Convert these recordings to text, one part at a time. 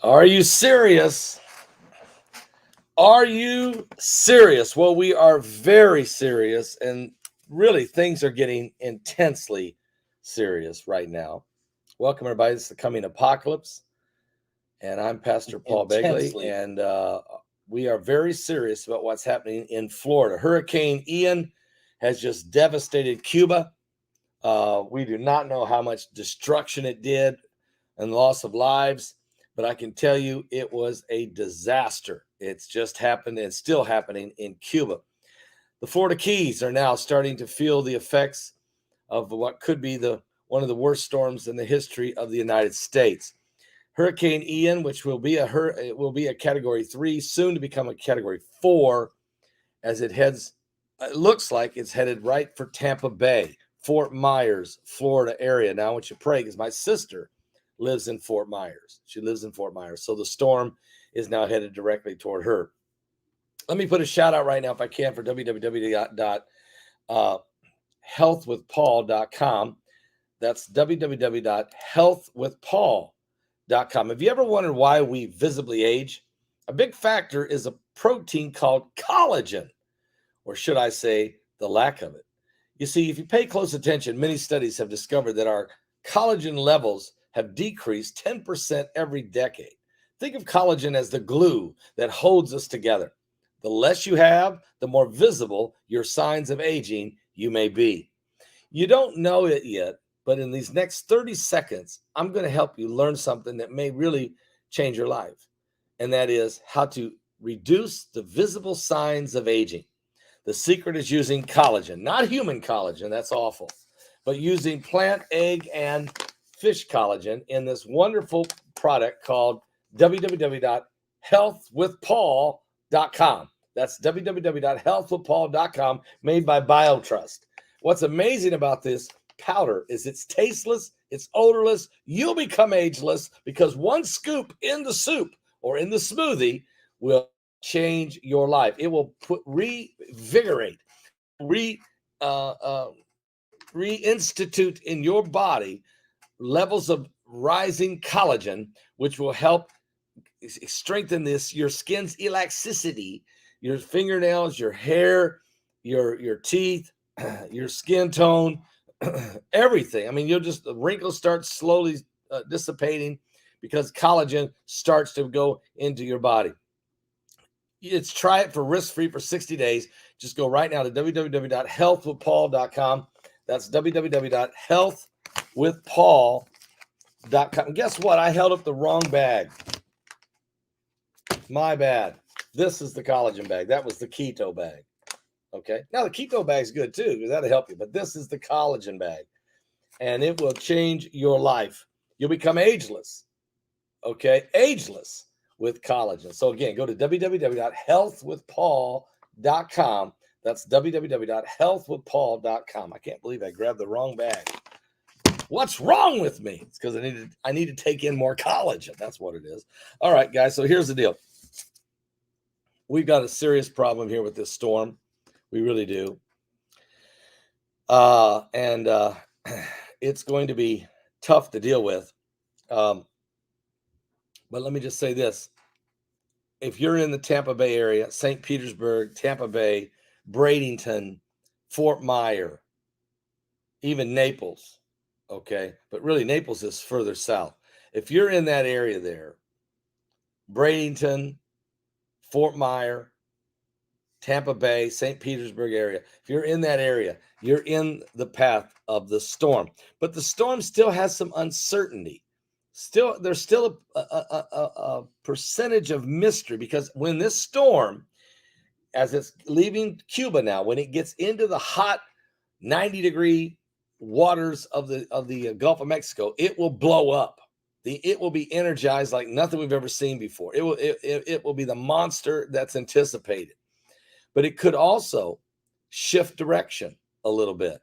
Are you serious? Are you serious? Well, we are very serious, and really things are getting intensely serious right now. Welcome, everybody. This is the Coming Apocalypse, and I'm Pastor Paul Begley, and we are very serious about what's happening in Florida. Hurricane Ian has just devastated Cuba. We do not know how much destruction it did and loss of lives, but I can tell you it was a disaster. It's just happened and still happening in Cuba. The Florida Keys are now starting to feel the effects of what could be one of the worst storms in the history of the United States. Hurricane Ian, which will be a Category 3, soon to become a Category 4, as it looks like it's headed right for Tampa Bay, Fort Myers, Florida area. Now I want you to pray because my sister lives in Fort Myers. She lives in Fort Myers. So the storm is now headed directly toward her. Let me put a shout out right now, if I can, for www.healthwithpaul.com. That's www.healthwithpaul.com. Have you ever wondered why we visibly age? A big factor is a protein called collagen, or should I say the lack of it. You see, if you pay close attention, many studies have discovered that our collagen levels have decreased 10% every decade. Think of collagen as the glue that holds us together. The less you have, the more visible your signs of aging you may be. You don't know it yet, but in these next 30 seconds, I'm going to help you learn something that may really change your life. And that is how to reduce the visible signs of aging. The secret is using collagen, not human collagen, that's awful, but using plant, egg, and fish collagen in this wonderful product called www.healthwithpaul.com. That's www.healthwithpaul.com, made by BioTrust. What's amazing about this powder is it's tasteless, it's odorless. You'll become ageless because one scoop in the soup or in the smoothie will change your life. It will reinvigorate, reinstitute in your body levels of rising collagen, which will help strengthen your skin's elasticity, your fingernails, your hair, your teeth, your skin tone, everything. I mean, the wrinkles start slowly dissipating because collagen starts to go into your body. Try it for risk-free for 60 days. Just go right now to www.healthwithpaul.com. That's www.healthwithpaul.com. Guess what? I held up the wrong bag. My bad. This is the collagen bag. That was the keto bag. Okay. Now the keto bag's good too, because that'll help you. But this is the collagen bag, and it will change your life. You'll become ageless. Okay, ageless with collagen. So again, go to www.healthwithpaul.com. That's www.healthwithpaul.com. I can't believe I grabbed the wrong bag. What's wrong with me? It's because I need to take in more collagen. That's what it is. All right, guys. So here's the deal. We've got a serious problem here with this storm. We really do. And it's going to be tough to deal with. But let me just say this. If you're in the Tampa Bay area, St. Petersburg, Tampa Bay, Bradenton, Fort Myers, even Naples, okay? But really, Naples is further south. If you're in that area there, Bradenton, Fort Myers, Tampa Bay, St. Petersburg area, if you're in that area, you're in the path of the storm. But the storm still has some uncertainty. There's still a percentage of mystery, because when this storm, as it's leaving Cuba now, when it gets into the hot 90-degree waters of the Gulf of Mexico, it will blow up. It will be energized like nothing we've ever seen before. It will be the monster that's anticipated. But it could also shift direction a little bit.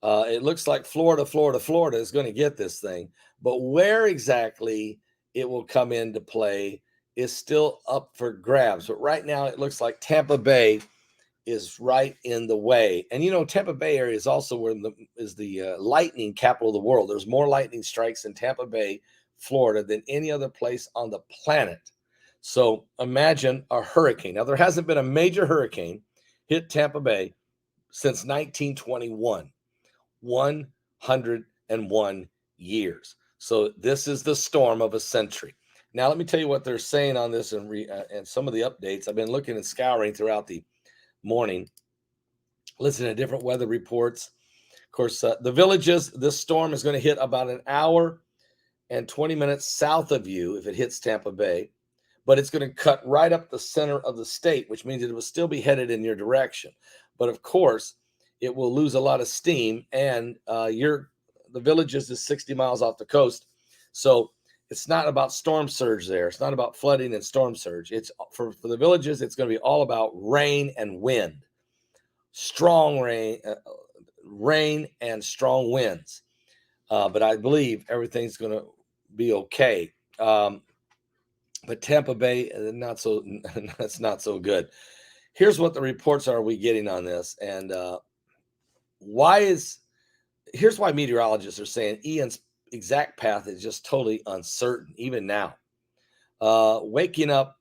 It looks like Florida is going to get this thing, but where exactly it will come into play is still up for grabs. But right now, it looks like Tampa Bay is right in the way. And Tampa Bay area is also where the lightning capital of the world. There's more lightning strikes in Tampa Bay, Florida than any other place on the planet. So imagine a hurricane. Now, there hasn't been a major hurricane hit Tampa Bay since 1921, 101 years. So this is the storm of a century. Now, let me tell you what they're saying on this and some of the updates. I've been looking and scouring throughout the morning, listening to different weather reports. Of course, the Villages, this storm is going to hit about an hour and 20 minutes south of you if it hits Tampa Bay, but it's going to cut right up the center of the state, which means it will still be headed in your direction. But of course, it will lose a lot of steam, and the Villages is 60 miles off the coast. So it's not about storm surge there. It's not about flooding and storm surge. It's for the Villages, it's going to be all about rain and wind. Strong rain and strong winds. But I believe everything's going to be okay. But Tampa Bay, that's not so good. Here's what the reports are we getting on this. And here's why meteorologists are saying Ian's exact path is just totally uncertain, even now. Waking up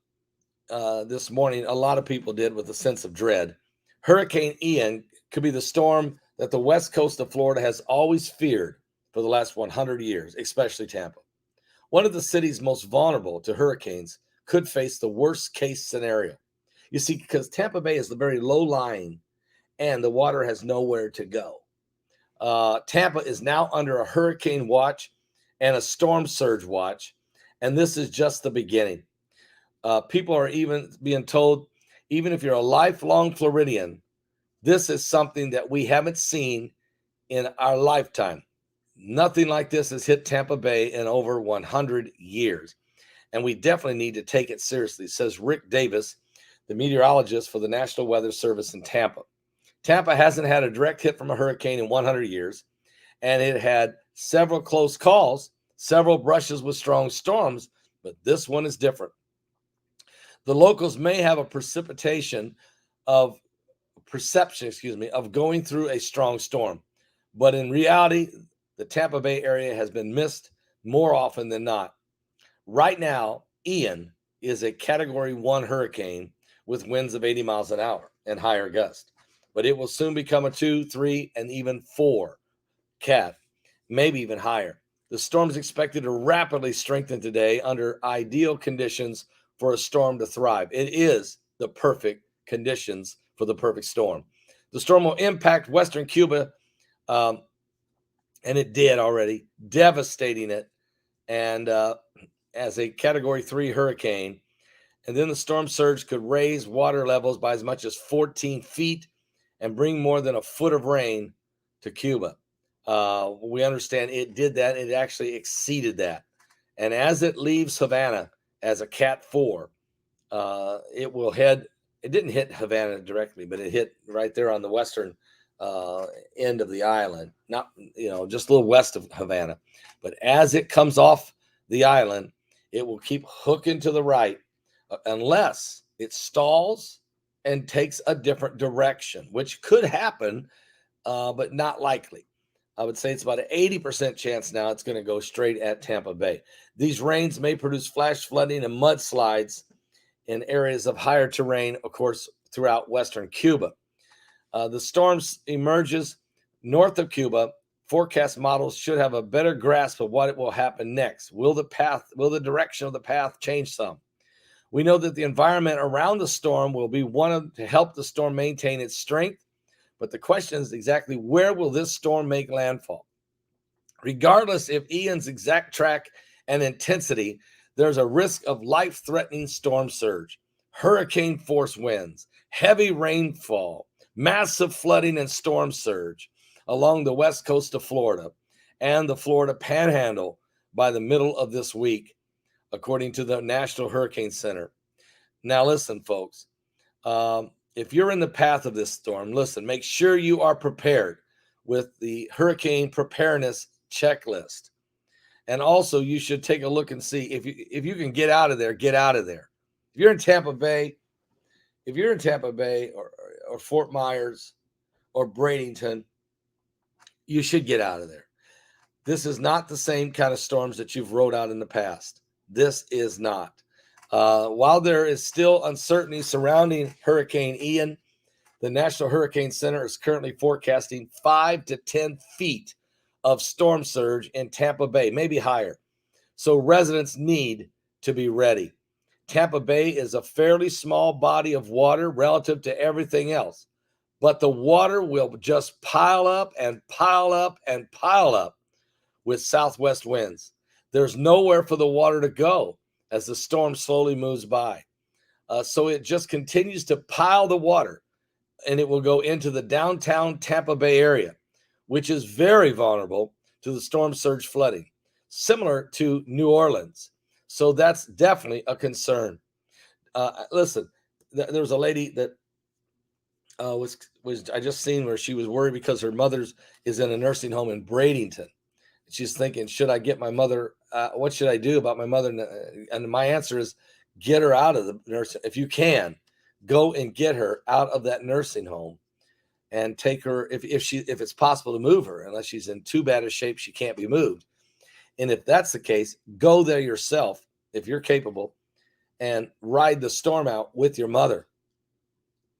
this morning, a lot of people did with a sense of dread. Hurricane Ian could be the storm that the west coast of Florida has always feared for the last 100 years, especially Tampa. One of the cities most vulnerable to hurricanes could face the worst case scenario. You see, because Tampa Bay is the very low lying and the water has nowhere to go. Tampa is now under a hurricane watch and a storm surge watch, and this is just the beginning. People are even being told, even if you're a lifelong Floridian, this is something that we haven't seen in our lifetime. Nothing like this has hit Tampa Bay in over 100 years. And we definitely need to take it seriously, says Rick Davis, the meteorologist for the National Weather Service in Tampa. Tampa hasn't had a direct hit from a hurricane in 100 years, and it had several close calls, several brushes with strong storms, but this one is different. The locals may have a perception of going through a strong storm, but in reality, the Tampa Bay area has been missed more often than not. Right now, Ian is a Category 1 hurricane with winds of 80 miles an hour and higher gusts, but it will soon become a 2, 3, and even 4 cat, maybe even higher. The storm is expected to rapidly strengthen today under ideal conditions for a storm to thrive. It is the perfect conditions for the perfect storm. The storm will impact western Cuba, and it did already, devastating it, and as a Category 3 hurricane. And then the storm surge could raise water levels by as much as 14 feet and bring more than a foot of rain to Cuba. We understand it did that. It actually exceeded that. And as it leaves Havana as a Cat 4, it will head. It didn't hit Havana directly, but it hit right there on the western end of the island, not, just a little west of Havana. But as it comes off the island, it will keep hooking to the right unless it stalls and takes a different direction, which could happen, but not likely. I would say it's about an 80% chance now it's going to go straight at Tampa Bay. These rains may produce flash flooding and mudslides in areas of higher terrain, of course, throughout western Cuba. The storm emerges north of Cuba. Forecast models should have a better grasp of what will happen next. Will the direction of the path change some? We know that the environment around the storm will be to help the storm maintain its strength, but the question is exactly where will this storm make landfall? Regardless of Ian's exact track and intensity, there's a risk of life-threatening storm surge, hurricane force winds, heavy rainfall, massive flooding and storm surge along the west coast of Florida and the Florida Panhandle by the middle of this week, according to the National Hurricane Center. Now, listen, folks, if you're in the path of this storm, listen, make sure you are prepared with the hurricane preparedness checklist. And also, you should take a look and see if you can get out of there, get out of there. If you're in Tampa Bay or Fort Myers or Bradenton, you should get out of there. This is not the same kind of storms that you've rode out in the past. This is not. While there is still uncertainty surrounding Hurricane Ian, the National Hurricane Center is currently forecasting 5 to 10 feet of storm surge in Tampa Bay, maybe higher. So residents need to be ready. Tampa Bay is a fairly small body of water relative to everything else, but the water will just pile up and pile up and pile up with southwest winds. There's nowhere for the water to go as the storm slowly moves by. So it just continues to pile the water, and it will go into the downtown Tampa Bay area, which is very vulnerable to the storm surge flooding, similar to New Orleans. So that's definitely a concern. Listen, there was a lady that was I just seen where she was worried because her mother's is in a nursing home in Bradenton. She's thinking, should I get my mother? What should I do about my mother? And my answer is, get her out of the nursing. If you can, go and get her out of that nursing home and take her if it's possible to move her, unless she's in too bad a shape she can't be moved. And if that's the case, go there yourself if you're capable and ride the storm out with your mother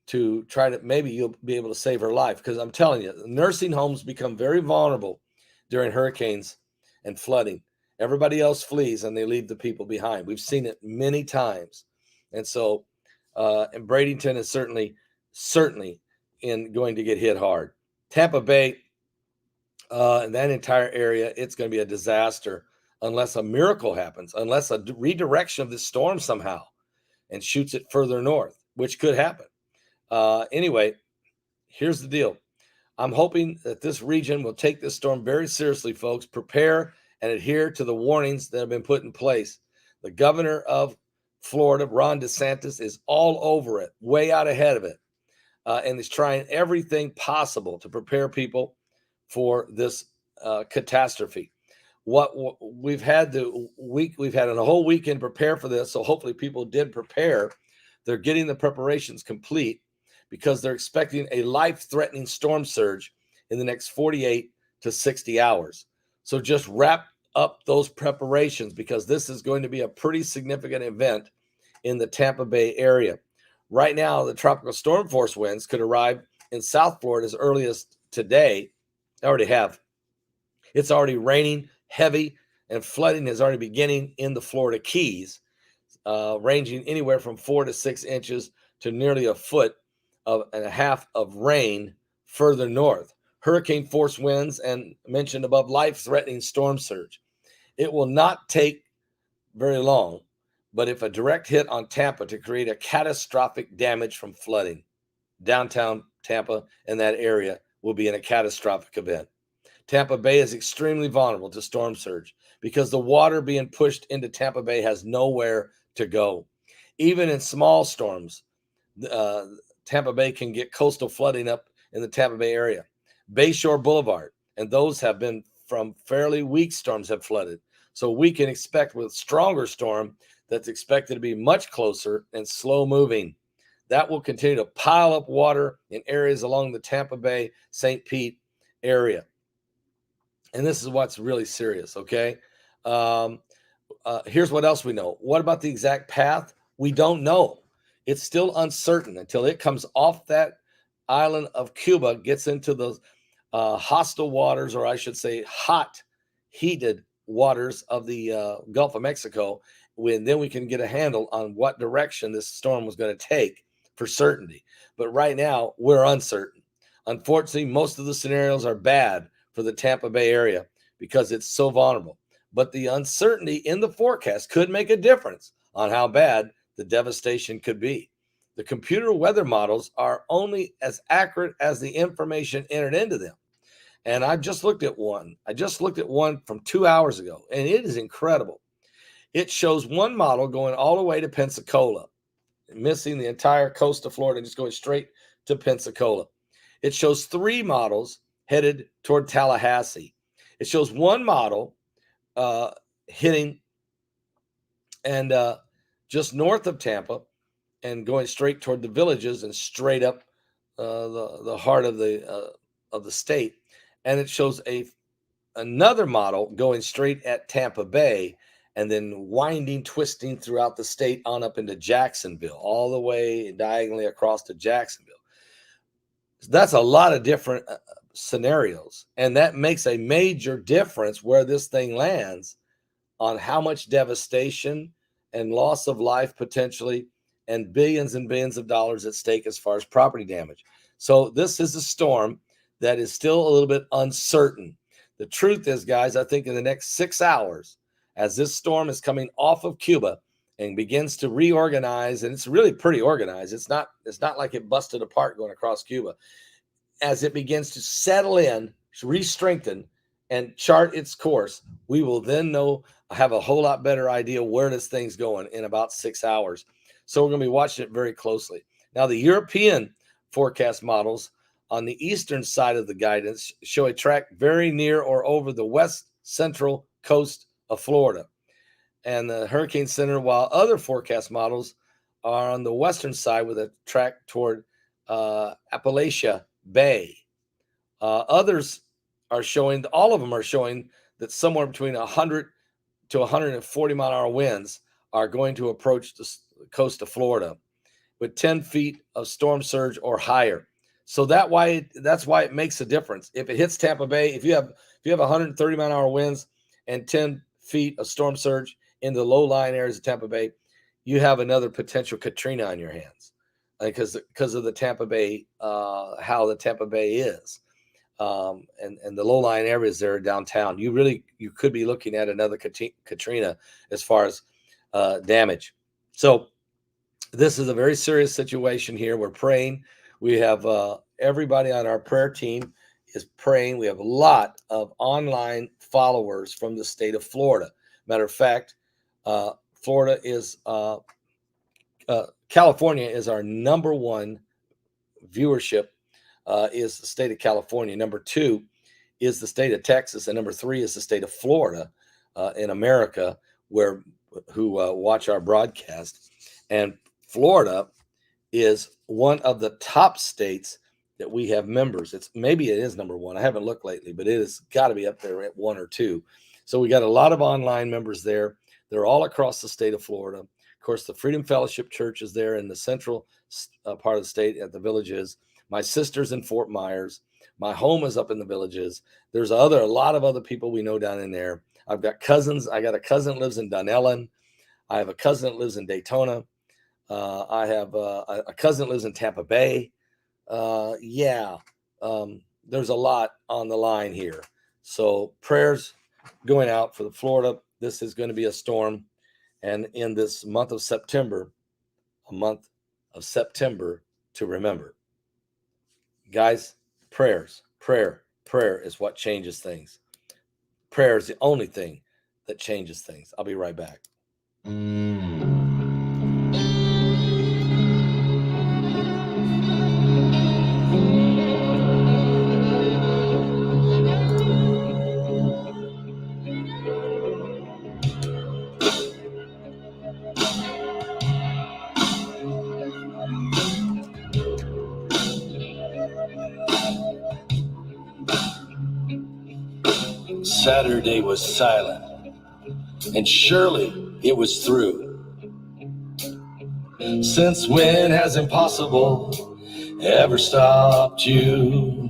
to try to, maybe you'll be able to save her life. Because I'm telling you, nursing homes become very vulnerable during hurricanes and flooding. Everybody else flees and they leave the people behind. We've seen it many times. And so, and Bradenton is certainly going to get hit hard. Tampa Bay, and that entire area, it's going to be a disaster unless a miracle happens, unless a redirection of this storm somehow and shoots it further north, which could happen. Anyway, here's the deal. I'm hoping that this region will take this storm very seriously, folks. Prepare and adhere to the warnings that have been put in place. The governor of Florida, Ron DeSantis, is all over it, way out ahead of it, and is trying everything possible to prepare people for this catastrophe. We've had a whole weekend prepare for this, so hopefully people did prepare. They're getting the preparations complete because they're expecting a life-threatening storm surge in the next 48 to 60 hours. So just wrap up those preparations because this is going to be a pretty significant event in the Tampa Bay area. Right now, the tropical storm force winds could arrive in South Florida as early as today. They already have. It's already raining heavy, and flooding is already beginning in the Florida Keys, ranging anywhere from 4 to 6 inches to nearly a foot and a half of rain further north. Hurricane force winds and mentioned above, life-threatening storm surge. It will not take very long, but if a direct hit on Tampa to create a catastrophic damage from flooding, downtown Tampa and that area will be in a catastrophic event. Tampa Bay is extremely vulnerable to storm surge because the water being pushed into Tampa Bay has nowhere to go. Even in small storms, Tampa Bay can get coastal flooding up in the Tampa Bay area. Bayshore Boulevard, and those have been from fairly weak storms have flooded. So we can expect with stronger storm that's expected to be much closer and slow moving. That will continue to pile up water in areas along the Tampa Bay, St. Pete area. And this is what's really serious, okay? Here's what else we know. What about the exact path? We don't know. It's still uncertain until it comes off that island of Cuba, gets into the hostile waters, or I should say heated waters of the Gulf of Mexico, then we can get a handle on what direction this storm was going to take for certainty. But right now, we're uncertain. Unfortunately, most of the scenarios are bad for the Tampa Bay area because it's so vulnerable. But the uncertainty in the forecast could make a difference on how bad the devastation could be. The computer weather models are only as accurate as the information entered into them. And I just looked at one. From 2 hours ago, and it is incredible. It shows one model going all the way to Pensacola, missing the entire coast of Florida and just going straight to Pensacola. It shows 3 models headed toward Tallahassee. It shows one model hitting and just north of Tampa and going straight toward the villages and straight up the heart of the state. And it shows a another model going straight at Tampa Bay and then winding, twisting throughout the state on up into Jacksonville, all the way diagonally across to Jacksonville. That's a lot of different scenarios, and that makes a major difference where this thing lands on how much devastation and loss of life potentially, and billions of dollars at stake as far as property damage. So this is a storm that is still a little bit uncertain. The truth is, guys, I think in the next 6 hours, as this storm is coming off of Cuba and begins to reorganize, and it's really pretty organized. It's not like it busted apart going across Cuba. As it begins to settle in, re-strengthen, and chart its course, we will then have a whole lot better idea where this thing's going in about 6 hours. So we're going to be watching it very closely. Now, the European forecast models on the eastern side of the guidance show a track very near or over the west central coast of Florida and the Hurricane Center, while other forecast models are on the western side with a track toward Appalachia Bay. Others are showing, all of them are showing that somewhere between 100 to 140 mile an hour winds are going to approach the coast of Florida with 10 feet of storm surge or higher. So that's why it makes a difference. If it hits Tampa Bay, if you have 130 mile an hour winds and 10 feet of storm surge in the low-lying areas of Tampa Bay, you have another potential Katrina on your hands because of the Tampa Bay, how the Tampa Bay is. And the low-lying areas there downtown, you could be looking at another Katrina as far as damage. So this is a very serious situation here. We're praying. We have everybody on our prayer team is praying. We have a lot of online followers from the state of Florida. Matter of fact, Florida is California is our number one viewership. Is the state of California. Number 2 is the state of Texas, and number 3 is the state of Florida in America, who watch our broadcast. And Florida is one of the top states that we have members. Maybe it is number 1. I haven't looked lately, but it has got to be up there at 1 or 2. So we got a lot of online members there. They're all across the state of Florida. Of course, the Freedom Fellowship Church is there in the central part of the state at the Villages. My sister's in Fort Myers. My home is up in the Villages. There's a lot of other people we know down in there. I've got cousins. I got a cousin that lives in Dunellen. I have a cousin that lives in Daytona. I have a cousin that lives in Tampa Bay. There's a lot on the line here. So prayers going out for the Florida. This is going to be a storm. And in this month of September, a month of September to remember. Guys, prayer is what changes things. Prayer is the only thing that changes things. I'll be right back. Saturday was silent, and surely it was through. Since when has impossible ever stopped you?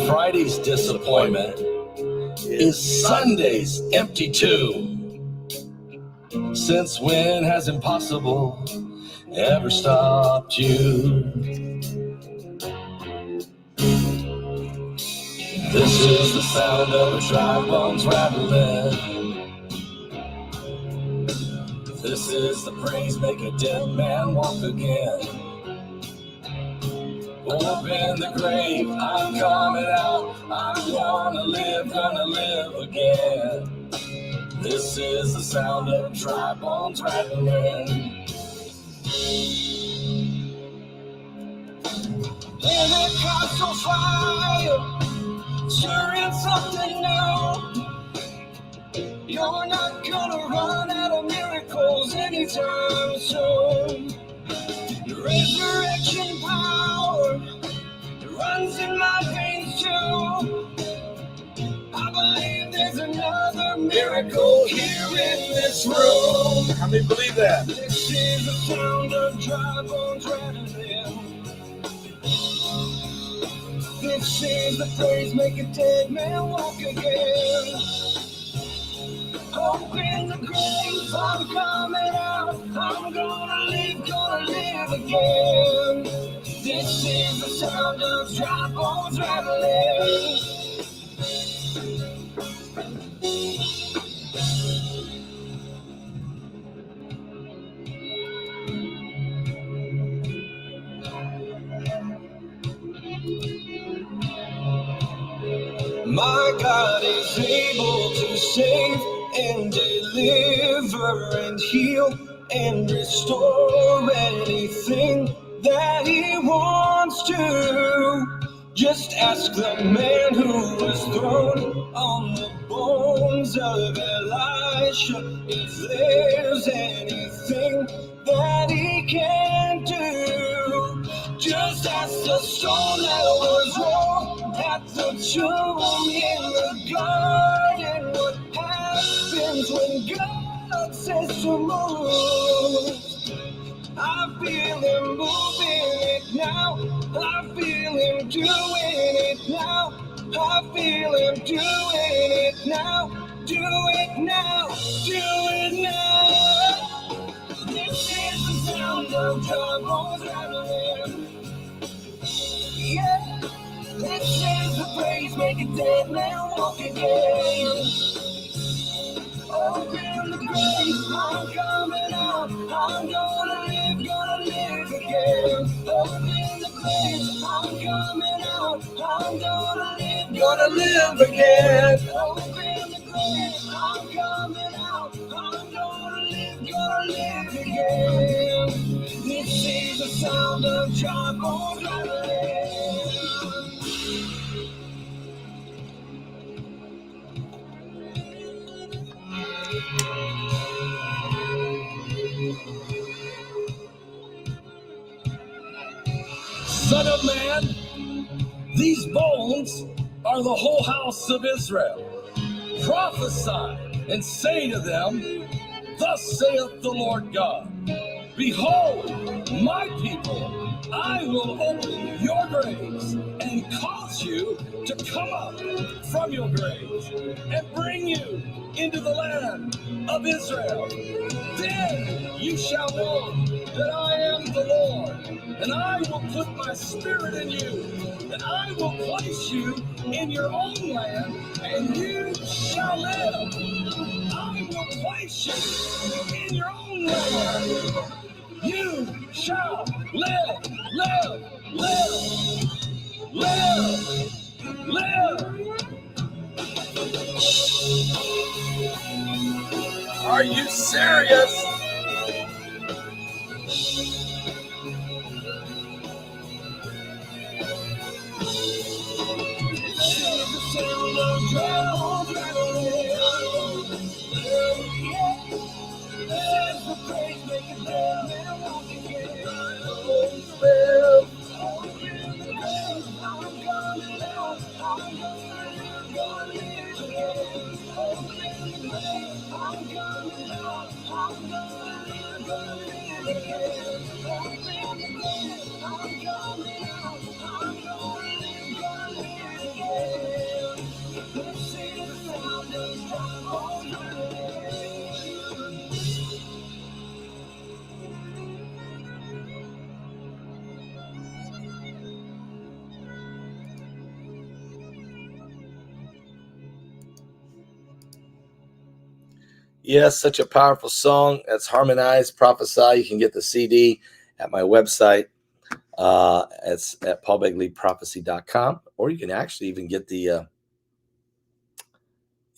Friday's disappointment is Sunday's empty too. Since when has impossible ever stopped you? This is the sound of dry bones rattling. This is the praise make a dead man walk again. Open the grave, I'm coming out. I'm gonna live again. This is the sound of dry bones rattling. Pentecostal fire, stirring something new. You're not gonna run out of miracles anytime soon. The resurrection power runs in my veins too. I miracle here in this room. How many believe that? This is the sound of dry bones rattling. This is the praise make a dead man walk again. Open the grave, I'm coming out. I'm gonna live again. This is the sound of dry bones rattling. My God is able to save and deliver and heal and restore anything that He wants to. Just ask the man who was thrown on the bones of Elisha if there's anything that He can do. Just ask the stone that was rolled at the tomb in the garden what happens when God says to move. I feel Him moving it now. I feel Him doing it now. I feel Him doing it now. Do it now. Do it now. This is the sound of dry bones rattling. Yeah. This is the praise make a dead man walk again. Open the grave, I'm coming out. I'm gonna live again. Open the grave, I'm coming out. I'm gonna live again. Open the grave, I'm coming out. I'm gonna live again. This is the sound of dry bones rattling. Son of man, these bones are the whole house of Israel. Prophesy and say to them, thus saith the Lord God, behold, my people, I will open your graves and cause you to come up from your graves and bring you into the land of Israel. Then you shall know that I am the Lord, and I will put my spirit in you, and I will place you in your own land, and you shall live. I will place you in your own land. You shall live, live, live, live, live. Are you serious? Yes, such a powerful song. That's harmonized, prophesy. You can get the CD at my website. It's at paulbegleyprophecy.com, or you can actually even get the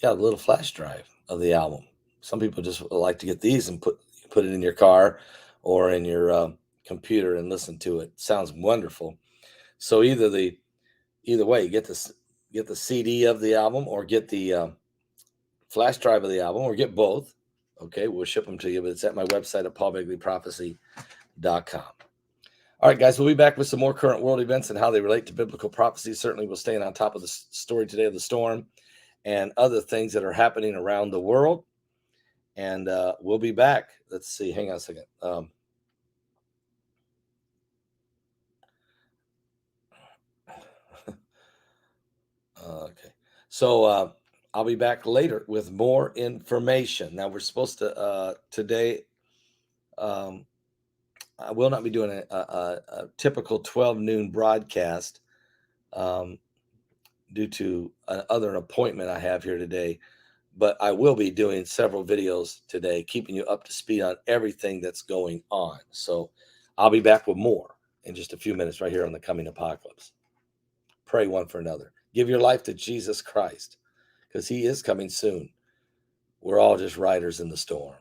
little flash drive of the album. Some people just like to get these and put it in your car or in your computer and listen to it. Sounds wonderful. So either way, you get the CD of the album, or get the flash drive of the album, or get both. Okay, we'll ship them to you, but it's at my website at paulbegleyprophecy.com. All right, guys, we'll be back with some more current world events and how they relate to biblical prophecy. Certainly, we'll stay on top of the story today of the storm. and other things that are happening around the world. And we'll be back. Let's see. Hang on a second. Okay. So I'll be back later with more information. Now we're supposed to today. I will not be doing a typical 12 noon broadcast due to an appointment I have here today. But I will be doing several videos today, keeping you up to speed on everything that's going on. So I'll be back with more in just a few minutes right here on the Coming Apocalypse. Pray one for another. Give your life to Jesus Christ because he is coming soon. We're all just riders in the storm.